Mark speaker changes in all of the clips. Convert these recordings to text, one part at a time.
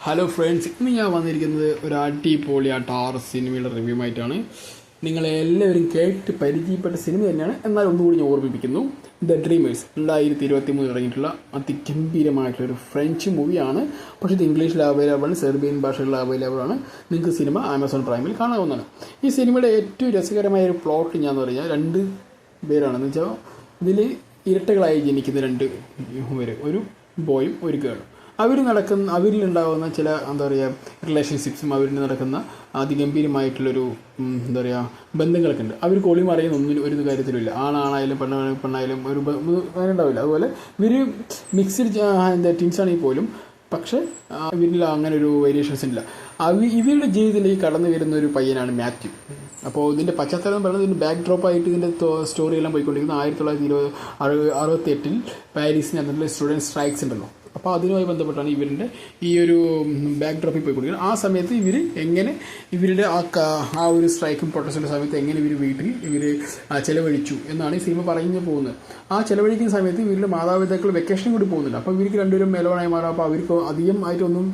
Speaker 1: Hello friends, ഇന്ന് ഞാൻ വന്നിരിക്കുന്നത് ഒരു അടിപൊളി ടാർ സിനിമയുടെ റിവ്യൂ ആയിട്ടാണ്. നിങ്ങളെല്ലാവരും കേട്ട് പരിചയപ്പെട്ട സിനിമ തന്നെയാണ്. എന്നാൽ ഒന്നുകൂടി ഞാൻ ഓർമ്മിപ്പിക്കുന്നു, ദ ഡ്രീമേഴ്സ് 2023 ഇറങ്ങിയിട്ടുള്ള അതിഗംഭീരമായിട്ടുള്ളൊരു ഫ്രഞ്ച് മൂവിയാണ്. പക്ഷേ ഇത് ഇംഗ്ലീഷിൽ അവൈലബിൾ ആണ്, സെർബിയൻ ഭാഷകളിൽ അവൈലബിൾ ആണ്. നിങ്ങൾക്ക് സിനിമ ആമസോൺ പ്രൈമിൽ കാണാവുന്നതാണ്. ഈ സിനിമയുടെ ഏറ്റവും രസകരമായ ഒരു പ്ലോട്ട് ഞാൻ പറഞ്ഞാൽ രണ്ട് പേരാണെന്ന് വെച്ചാൽ ഇതിൽ ഇരട്ടകളായി ജനിക്കുന്ന രണ്ട് പേര്, ഒരു ബോയും ഒരു ഗേളും. അവരിലുണ്ടാകുന്ന ചില എന്താ പറയുക റിലേഷൻഷിപ്സും അവരിൽ നടക്കുന്ന അതിഗംഭീരമായിട്ടുള്ളൊരു എന്താ പറയുക ബന്ധങ്ങളൊക്കെ ഉണ്ട്. അവർക്ക് ഒളിമറിയുന്ന ഒന്നിനും ഒരു കാര്യത്തിലുമില്ല. ആണായാലും പെണ്ണായാലും ഒരു അങ്ങനെ ഉണ്ടാവില്ല. അതുപോലെ ഇവർ മിക്സ്ഡ് ടീംസാണെങ്കിൽ പോലും പക്ഷേ ഇവരിൽ അങ്ങനെ ഒരു വേരിയേഷൻസ് ഇല്ല. ഇവരുടെ ജീവിതത്തിലേക്ക് കടന്നു വരുന്ന ഒരു പയ്യനാണ് മാത്യു. അപ്പോൾ ഇതിൻ്റെ പശ്ചാത്തലം എന്ന് പറയുന്നത് ഇതിൻ്റെ ബാക്ക് ഡ്രോപ്പായിട്ട് ഇതിൻ്റെ സ്റ്റോറിയെല്ലാം പോയിക്കൊണ്ടിരിക്കുന്നത് 1968 പാരീസിന് അതിൻ്റെ സ്റ്റുഡൻറ്റ് സ്ട്രൈക്സ് ഉണ്ടല്ലോ. അപ്പോൾ അതുമായി ബന്ധപ്പെട്ടാണ് ഇവരുടെ ഈ ഒരു ബാക്ക് ഡ്രോപ്പിൽ പോയിക്കൊണ്ടിരിക്കുന്നത്. ആ സമയത്ത് ഇവരുടെ ആ ഒരു സ്ട്രൈക്കും പ്രൊട്ടസ്റ്റിൻ്റെ സമയത്ത് എങ്ങനെ വീട്ടിൽ ചിലവഴിച്ചു എന്നാണ് ഈ സിനിമ പറഞ്ഞു പോകുന്നത്. ആ ചിലവഴിക്കുന്ന സമയത്ത് ഇവരുടെ മാതാപിതാക്കൾ വെക്കേഷനും കൂടി പോകുന്നുണ്ട്. അപ്പോൾ ഇവർക്ക് രണ്ടുപേരും മേലോണായി മാറും. അപ്പോൾ അവർക്ക് അധികമായിട്ടൊന്നും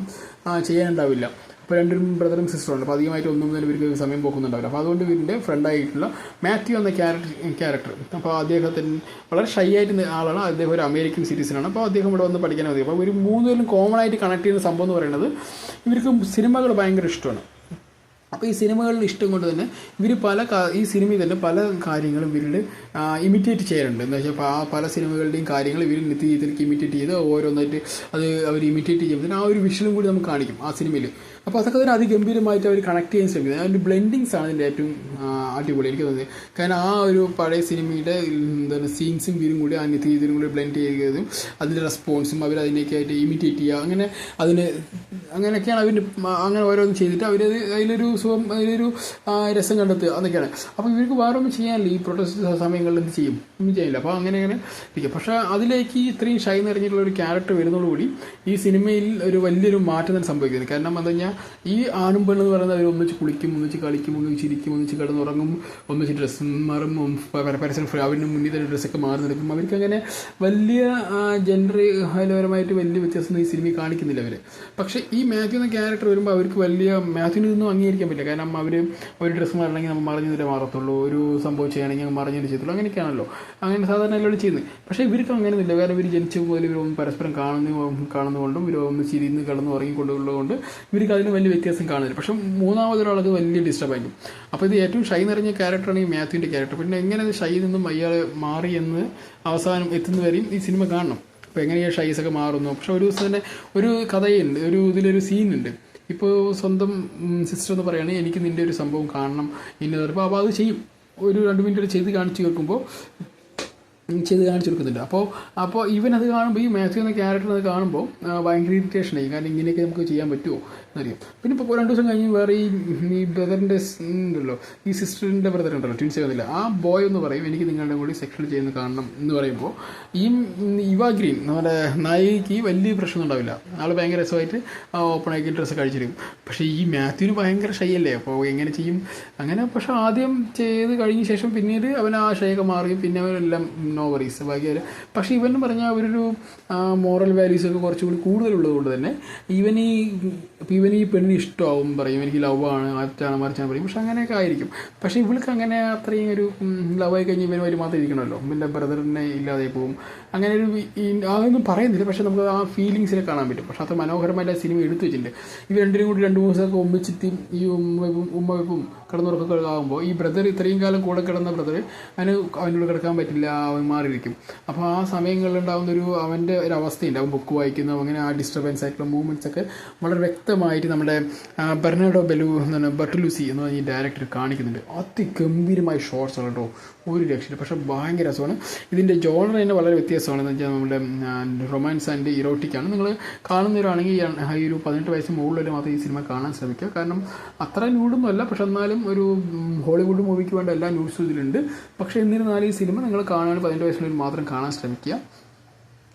Speaker 1: ചെയ്യാനുണ്ടാവില്ല. അപ്പോൾ രണ്ടും ബ്രദറും സിസ്റ്ററുണ്ട്. അപ്പോൾ അധികമായിട്ട് ഒന്നും തന്നെ ഇവർക്ക് സമയം പോക്കുന്നുണ്ടാവില്ല. അപ്പോൾ അതുകൊണ്ട് ഇവരുടെ ഫ്രണ്ടായിട്ടുള്ള മാത്യു എന്ന ക്യാരക്ടർ, അപ്പോൾ അദ്ദേഹത്തിന് വളരെ ഷൈ ആയിട്ട് ആളാണ്. അദ്ദേഹം ഒരു അമേരിക്കൻ സിറ്റിസനാണ്. അപ്പോൾ അദ്ദേഹം ഇവിടെ വന്ന് പഠിക്കാൻ മതി. അപ്പോൾ ഇവർ മൂന്നുപേരും കോമൺ ആയിട്ട് കണക്ട് ചെയ്യുന്ന സംഭവം എന്ന് പറയുന്നത് ഇവർക്ക് സിനിമകൾ ഭയങ്കര ഇഷ്ടമാണ്. അപ്പോൾ ഈ സിനിമകളുടെ ഇഷ്ടം കൊണ്ട് തന്നെ ഇവർ ഈ സിനിമയിൽ തന്നെ പല കാര്യങ്ങളും ഇവരുടെ ഇമിറ്റേറ്റ് ചെയ്യാറുണ്ട്. എന്ന് വെച്ചാൽ പല സിനിമകളുടെയും കാര്യങ്ങൾ ഇവർ നിത്യജീവിതത്തിലേക്ക് ഇമിറ്റേറ്റ് ചെയ്ത് ഓരോന്നായിട്ട് അത് അവർ ഇമിറ്റേറ്റ് ചെയ്യുമ്പോൾ ആ ഒരു വിഷ്വലും കൂടി നമുക്ക് കാണിക്കും ആ സിനിമയിൽ. അപ്പോൾ അതൊക്കെ തന്നെ അതിഗംഭീരമായിട്ട് അവർ കണക്ട് ചെയ്യാൻ ശ്രമിക്കുന്നത്. അതിൻ്റെ ബ്ലെൻഡിങ്സ് ആണ് ഇതിൻ്റെ ഏറ്റവും അടിപൊളി എനിക്ക് തോന്നുന്നത്. കാരണം ആ ഒരു പഴയ സിനിമയുടെ എന്താണ് സീൻസും ഇവരും കൂടി ആ നിത്യജീവിതം കൂടി ബ്ലെൻഡ് ചെയ്യുകയും അതിൻ്റെ റെസ്പോൺസും അവർ അതിനൊക്കെ ആയിട്ട് ഇമിറ്റേറ്റ് ചെയ്യുക, അങ്ങനെയൊക്കെയാണ് അവർ അങ്ങനെ ഓരോന്നും ചെയ്തിട്ട് അതിലൊരു രസം കണ്ടെത്തുക അതൊക്കെയാണ്. അപ്പോൾ ഇവർക്ക് വേറെ ഒന്നും ചെയ്യാനില്ല. ഈ പ്രൊട്ടസ്റ്റ് സമയങ്ങളിൽ എന്ത് ചെയ്യും? ഒന്നും ചെയ്യില്ല. അപ്പോൾ അങ്ങനെ ഇരിക്കും. പക്ഷേ അതിലേക്ക് ഇത്രയും ഷൈ നിറഞ്ഞിട്ടുള്ള ഒരു ക്യാരക്ടർ വരുന്നതോടുകൂടി ഈ സിനിമയിൽ ഒരു വലിയൊരു മാറ്റം തന്നെ സംഭവിക്കുന്നത്. കാരണം എന്താ പറഞ്ഞാൽ ഈ ആണും പെണ്ണെന്ന് പറയുന്നത് അവർ ഒന്നിച്ച് കുളിക്കും, ഒന്നിച്ച് കളിക്കും, ഒന്നിച്ച് ചിരിക്കും, ഒന്നിച്ച് കിടന്നുറങ്ങും, ഒന്നിച്ച് ഡ്രസ്സ് മാറും, പരസ്പരം അവരുടെ മുന്നിൽ തന്നെ ഡ്രസ്സൊക്കെ മാറി നിൽക്കും. അവർക്ക് അങ്ങനെ വലിയ ജെൻഡർപരമായിട്ട് വലിയ വ്യത്യാസം ഈ സിനിമയിൽ കാണിക്കുന്നില്ല അവർ. പക്ഷേ ഈ മാത്യു എന്ന ക്യാരക്ടർ വരുമ്പോൾ അവർക്ക് മാത്യുവിനൊന്നും അംഗീകരിക്കാൻ പറ്റില്ല. കാരണം അവർ ഒരു ഡ്രസ്സ് മാറണമെങ്കിൽ നമ്മൾ മറിഞ്ഞതിലേ മാറത്തുള്ളൂ, ഒരു സംഭവം ചെയ്യണമെങ്കിൽ മറിഞ്ഞതിന് ചെയ്യത്തുള്ളൂ, അങ്ങനെയൊക്കെയാണല്ലോ. അങ്ങനെ സാധാരണ എല്ലാവരും ചെയ്യുന്നത്. പക്ഷേ ഇവർക്ക് അങ്ങനെയൊന്നുമില്ല. കാരണം ഇവർ ജനിച്ച മുതൽ ഇവരൊന്നും പരസ്പരം കാണുന്നതുകൊണ്ടും ഇവരൊന്ന് ചിരിന്ന് കിടന്ന് ഉറങ്ങിക്കൊണ്ടുള്ളതുകൊണ്ട് ഇവർക്ക് അതിന് വലിയ വ്യത്യാസം കാണുന്നില്ല. പക്ഷേ മൂന്നാമതൊരാൾക്ക് വലിയ ഡിസ്റ്റർബായിരിക്കും. അപ്പോൾ ഇത് ഏറ്റവും ഷൈ നിറഞ്ഞ ക്യാരക്ടറാണ് ഈ മാത്യുവിൻ്റെ ക്യാരക്ടർ. പിന്നെ എങ്ങനെ ഷൈയിൽ നിന്നും അയാൾ മാറി എന്ന് അവസാനം എത്തുന്നവരെയും ഈ സിനിമ കാണണം. അപ്പോൾ എങ്ങനെയാണ് ഷൈസൊക്കെ മാറുന്നു. പക്ഷേ ഒരു ദിവസം തന്നെ ഒരു കഥയുണ്ട്, ഇതിലൊരു സീനുണ്ട്. ഇപ്പോൾ സ്വന്തം സിസ്റ്റർ എന്ന് പറയുകയാണെങ്കിൽ എനിക്ക് നിൻ്റെ ഒരു സംഭവം കാണണം ഇന്നത്. അപ്പോൾ അത് ചെയ്യും. ഒരു 2 മിനിറ്റ് ചെയ്ത് കാണിച്ചു കൊടുക്കുന്നുണ്ട്. അപ്പോൾ ഇവൻ അത് കാണുമ്പോൾ, ഈ മാത്യു എന്ന ക്യാരക്ടർ അത് കാണുമ്പോൾ ഭയങ്കര ഇറിറ്റേഷനായി. കാരണം ഇങ്ങനെയൊക്കെ നമുക്ക് ചെയ്യാൻ പറ്റുമോ എന്നറിയാം. പിന്നെ ഇപ്പോൾ 2 ദിവസം കഴിഞ്ഞ് വേറെ ഈ ബ്രദറിൻ്റെ ഉണ്ടല്ലോ, ഈ സിസ്റ്ററിൻ്റെ ബ്രദർ ഉണ്ടല്ലോ, ട്വിൻസ് ആവുന്നില്ല, ആ ബോയ് എന്ന് പറയും എനിക്ക് നിങ്ങളുടെ കൂടി സെക്ഷൽ ചെയ്യുന്ന കാണണം എന്ന് പറയുമ്പോൾ ഇവ ഗ്രീൻ നമ്മുടെ നായികയ്ക്ക് വലിയ പ്രശ്നം ഉണ്ടാവില്ല. ആൾ ഭയങ്കര രസമായിട്ട് ഓപ്പൺ ആക്കി ഡ്രസ്സ് കഴിച്ചിരിക്കും. പക്ഷേ ഈ മാത്യുവിന് ഭയങ്കര ഷൈ അല്ലേ. അപ്പോൾ എങ്ങനെ ചെയ്യും അങ്ങനെ. പക്ഷേ ആദ്യം ചെയ്ത് കഴിഞ്ഞ ശേഷം പിന്നീട് അവൻ ആ ഷൈയൊക്കെ മാറുകയും പിന്നെ അവരെല്ലാം നോ വറീസ് ബാക്കിയാൽ. പക്ഷേ ഇവനെന്ന് പറഞ്ഞാൽ അവരൊരു മോറൽ വാല്യൂസൊക്കെ കുറച്ചുകൂടി കൂടുതലുള്ളത് കൊണ്ട് തന്നെ ഇവൻ ഈ പെണ്ണിന് ഇഷ്ടമാവും, പറയും എനിക്ക് ലവാണ്, മറിച്ചാണ് പറയും. പക്ഷെ അങ്ങനെയൊക്കെ ആയിരിക്കും. പക്ഷേ ഇവൾക്ക് അങ്ങനെ അത്രയും ഒരു ലവായി കഴിഞ്ഞ് ഇവന് മാത്രം ഇരിക്കണമല്ലോ, പിന്നെ ബ്രദറിനെ ഇല്ലാതെ പോകും. അങ്ങനെ അതൊന്നും പറയുന്നില്ല. പക്ഷേ നമുക്ക് ആ ഫീലിങ്സിനെ കാണാൻ പറ്റും. പക്ഷേ അത്ര മനോഹരമായിട്ട് ആ സിനിമ എടുത്തു വെച്ചിട്ടുണ്ട്. ഇവർ രണ്ടിനും കൂടി 2-3 ദിവസമൊക്കെ ഒമ്മിച്ചിട്ടും ഈ ഉമ്മവെപ്പും കിടന്നുറക്കൊക്കെ ആകുമ്പോൾ ഈ ബ്രദർ ഇത്രയും കാലം കൂടെ കിടന്ന ബ്രദർ അവനോട് കിടക്കാൻ പറ്റില്ല, അവൻ മാറിയിരിക്കും. അപ്പോൾ ആ സമയങ്ങളിലുണ്ടാകുന്ന അവൻ്റെ ഒരു അവസ്ഥയുണ്ട്. അവൻ ബുക്ക് വായിക്കുന്നു, അങ്ങനെ ആ ഡിസ്റ്റർബൻസ് ആയിട്ടുള്ള മൂവ്മെൻറ്റ്സൊക്കെ വളരെ വ്യക്തമായിട്ട് നമ്മുടെ ബെർണാഡോ ബർട്ടലൂസി എന്ന് പറഞ്ഞ ഡയറക്ടർ കാണിക്കുന്നുണ്ട്. അതിഗംഭീരമായ ഷോർട്സ് ആണ് കേട്ടോ, ഒരു രക്ഷയില്ല. പക്ഷേ ഭയങ്കര രസമാണ്. ഇതിൻ്റെ ജോണർ തന്നെ വളരെ വ്യത്യാസമാണ്. എന്ന് വെച്ചാൽ നമ്മുടെ റൊമാൻസ് ആൻഡ് ഇറോട്ടിക്കാണ്. നിങ്ങൾ കാണുന്നവരാണെങ്കിൽ ഈ ഒരു 18 വയസ്സ് മുകളിൽ മാത്രം ഈ സിനിമ കാണാൻ ശ്രമിക്കുക. കാരണം അത്ര ന്യൂഡൊന്നും അല്ല, പക്ഷെ എന്നാലും ഒരു ഹോളിവുഡ് മൂവിക്ക് വേണ്ട എല്ലാ ന്യൂസും ഇതിലുണ്ട്. പക്ഷേ എന്നിരുന്നാലും ഈ സിനിമ നിങ്ങൾ കാണാൻ 18 വയസ്സിനുള്ളിൽ മാത്രം കാണാൻ ശ്രമിക്കുക.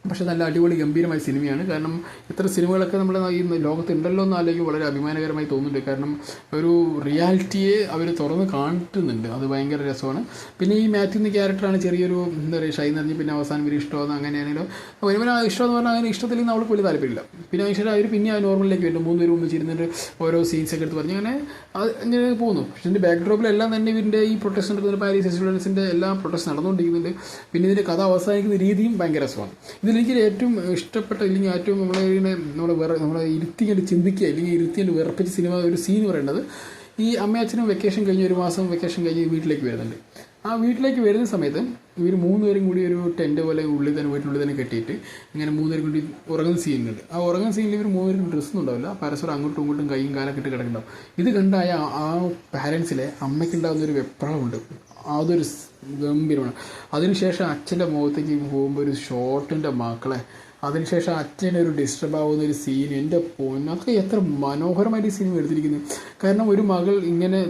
Speaker 1: പക്ഷേ നല്ല അടിപൊളി ഗംഭീരമായ സിനിമയാണ്. കാരണം ഇത്ര സിനിമകളൊക്കെ നമ്മുടെ ഈ ലോകത്തുണ്ടല്ലോ എന്ന് ആലോചിക്കും വളരെ അഭിമാനകരമായി തോന്നുന്നുണ്ട്. കാരണം ഒരു റിയാലിറ്റിയെ അവർ തുറന്ന് കാട്ടുന്നുണ്ട്, അത് ഭയങ്കര രസമാണ്. പിന്നെ ഈ മാത്യു എന്ന ക്യാരക്ടറാണ് ചെറിയൊരു എന്താ പറയുക ഷൈ നിറഞ്ഞ് പിന്നെ അവസാനം ഇവർ ഇഷ്ടമാകുന്ന അങ്ങനെയാണെങ്കിലും ഒരുപോലെ ഇഷ്ടമെന്ന് പറഞ്ഞാൽ അങ്ങനെ ഇഷ്ടത്തിലേക്ക് അവൾക്ക് വലിയ താല്പര്യമില്ല. പിന്നെ അതിനുശേഷം അവർ പിന്നെ ആ നോർമലിലേക്ക് വരുന്നു, 3 പേരും ഒന്നിച്ചിരുന്നിട്ട് ഓരോ സീൻസൊക്കെ എടുത്ത് പറഞ്ഞ് അങ്ങനെ ഇങ്ങനെ പോകുന്നു. പക്ഷേ ഇതിൻ്റെ ബാക്ക് ഡ്രോപ്പിലെല്ലാം തന്നെ ഇവരുടെ ഈ പ്രൊട്ടക്ഷൻ എടുക്കുന്ന പാരീസ് സ്റ്റുഡൻസിൻ്റെ എല്ലാം പ്രൊട്ടക്ഷൻ നടന്നുകൊണ്ടിരിക്കുന്നുണ്ട്. പിന്നെ ഇതിൻ്റെ കഥ അവസാനിക്കുന്ന രീതിയും ഭയങ്കര രസമാണ്. ഇതിലെനിക്ക് ഏറ്റവും ഇഷ്ടപ്പെട്ട ഇല്ലെങ്കിൽ ഏറ്റവും നമ്മളെ ഇരുത്തിക്കൊണ്ട് ചിന്തിക്കുക അല്ലെങ്കിൽ ഇരുത്തിക്കൊണ്ട് വിറപ്പിച്ച സിനിമ ഒരു സീൻ പറയുന്നത് ഈ അമ്മയച്ഛനും വെക്കേഷൻ കഴിഞ്ഞ് 1 മാസം വെക്കേഷൻ കഴിഞ്ഞ് വീട്ടിലേക്ക് വരുന്നുണ്ട്. ആ വീട്ടിലേക്ക് വരുന്ന സമയത്ത് ഇവർ 3 പേരും കൂടി ഒരു ടെൻ്റ് പോലെ വീട്ടിനുള്ളിൽ തന്നെ കെട്ടിയിട്ട് ഇങ്ങനെ 3 പേരും കൂടി ഉറങ്ങുന്ന സീനുണ്ട്. ആ ഉറങ്ങുന്ന സീനിൽ ഇവർ 3 പേരും ഡ്രസ്സൊന്നും ഉണ്ടാവില്ല, പരസ്പരം അങ്ങോട്ടും ഇങ്ങോട്ടും കൈയും കാലൊക്കെ ഇട്ട് കിടക്കുന്നുണ്ടാവും. ഇത് കണ്ടായ ആ പാരൻസിലെ അമ്മയ്ക്കുണ്ടാകുന്നൊരു വെപ്രാളമുണ്ട്, അതൊരു ഗംഭീരമാണ്. അതിനുശേഷം അച്ഛൻ്റെ മുഖത്തേക്ക് പോകുമ്പോൾ ഒരു ഷോട്ടിൻ്റെ മക്കളെ, അതിനുശേഷം അച്ഛനെ ഒരു ഡിസ്റ്റർബ് ആവുന്ന ഒരു സീൻ, എൻ്റെ പൊന്ന്, അതൊക്കെ എത്ര മനോഹരമായിട്ട് ഈ സിനിമ എടുത്തിരിക്കുന്നത്. കാരണം ഒരു മകൾ ഇങ്ങനെ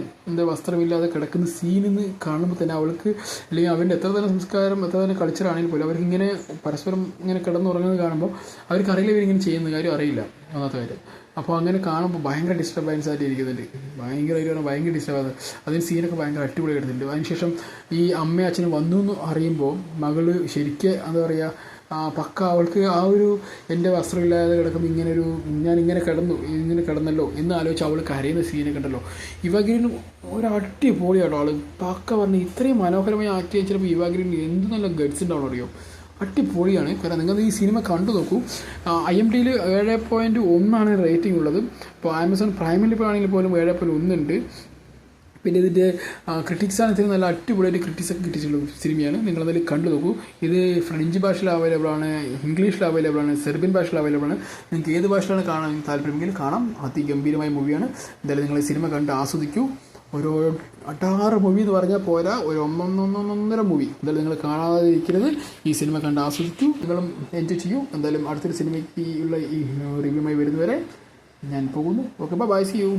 Speaker 1: വസ്ത്രമില്ലാതെ കിടക്കുന്ന സീനിന്ന് കാണുമ്പോൾ തന്നെ അവൾക്ക് അല്ലെങ്കിൽ അവൻ്റെ എത്ര തന്നെ സംസ്കാരം എത്ര തന്നെ കൾച്ചറാണെങ്കിൽ പോലും അവർക്ക് ഇങ്ങനെ പരസ്പരം ഇങ്ങനെ കിടന്നുറങ്ങുന്നത് കാണുമ്പോൾ അവർക്ക് അറിയില്ല ഇവരിങ്ങനെ ചെയ്യുന്ന കാര്യം അറിയില്ല, ഒന്നാമത്തെ കാര്യം. അപ്പോൾ അങ്ങനെ കാണുമ്പോൾ ഭയങ്കര ഡിസ്റ്റർബൻസ് ആയിട്ട് ഇരിക്കുന്നുണ്ട്, ഭയങ്കര ഡിസ്റ്റർബ്. അതിന് സീനൊക്കെ ഭയങ്കര അടിപൊളി എടുത്തിട്ടുണ്ട്. അതിനുശേഷം ഈ അമ്മയും അച്ഛനും വന്നു എന്ന് അറിയുമ്പോൾ മകൾ ശരിക്കും എന്താ പറയുക പക്ക അവൾക്ക് ആ ഒരു എൻ്റെ വസ്ത്രമില്ലാതെ കിടക്കുമ്പോൾ ഞാനിങ്ങനെ കിടന്നല്ലോ എന്ന് ആലോചിച്ച് അവൾ കരയുന്ന സീനൊക്കെ ഉണ്ടല്ലോ. യുവഗിരിന് ഒരു അടിപൊളിയാട്ടോ ആൾ, പക്ക പറഞ്ഞ് ഇത്രയും മനോഹരമായി ആക്ട് ചെയ്യാൻ ചിലപ്പോൾ യുവഗിരിന് എന്ത് നല്ല ഗഡ്സ് ഉണ്ടാവണം അറിയോ, അടിപൊളിയാണ്. കാരണം നിങ്ങൾ ഈ സിനിമ കണ്ടു നോക്കൂ. IMDb 7.1 റേറ്റിംഗ് ഉള്ളത്. ഇപ്പോൾ ആമസോൺ പ്രൈമിൽ ആണെങ്കിൽ പോലും 7.1 ഉണ്ട്. പിന്നെ ഇതിൻ്റെ ക്രിറ്റിക്സാണ് ഇതിന് നല്ല അടിപൊളിയായിട്ട് ക്രിറ്റിക്സൊക്കെ കിട്ടിയിട്ടുള്ള സിനിമയാണ്, നിങ്ങളതിൽ കണ്ടു നോക്കൂ. ഇത് ഫ്രഞ്ച് ഭാഷയിൽ അവൈലബിൾ ആണ്, ഇംഗ്ലീഷിൽ അവൈലബിൾ ആണ്, സെർബിയൻ ഭാഷയിൽ അവൈലബിൾ ആണ്. നിങ്ങൾക്ക് ഏത് ഭാഷയിലാണ് കാണാൻ താല്പര്യമെങ്കിൽ കാണാം. അതിഗംഭീരമായ മൂവിയാണ്. എന്തായാലും നിങ്ങൾ ഈ സിനിമ കണ്ട് ആസ്വദിക്കൂ. ഒരു 6 മൂവി എന്ന് പറഞ്ഞാൽ പോരാ, ഒരു 1.5 മൂവി എന്തായാലും നിങ്ങൾ കാണാതിരിക്കരുത്. ഈ സിനിമ കണ്ട് ആസ്വദിക്കൂ, നിങ്ങളും എൻജോയ് ചെയ്യൂ. എന്തായാലും അടുത്തൊരു സിനിമയ്ക്ക് ഉള്ള ഈ റിവ്യൂമായി വരുന്നവരെ ഞാൻ പോകുന്നു. Okay, bye, see U.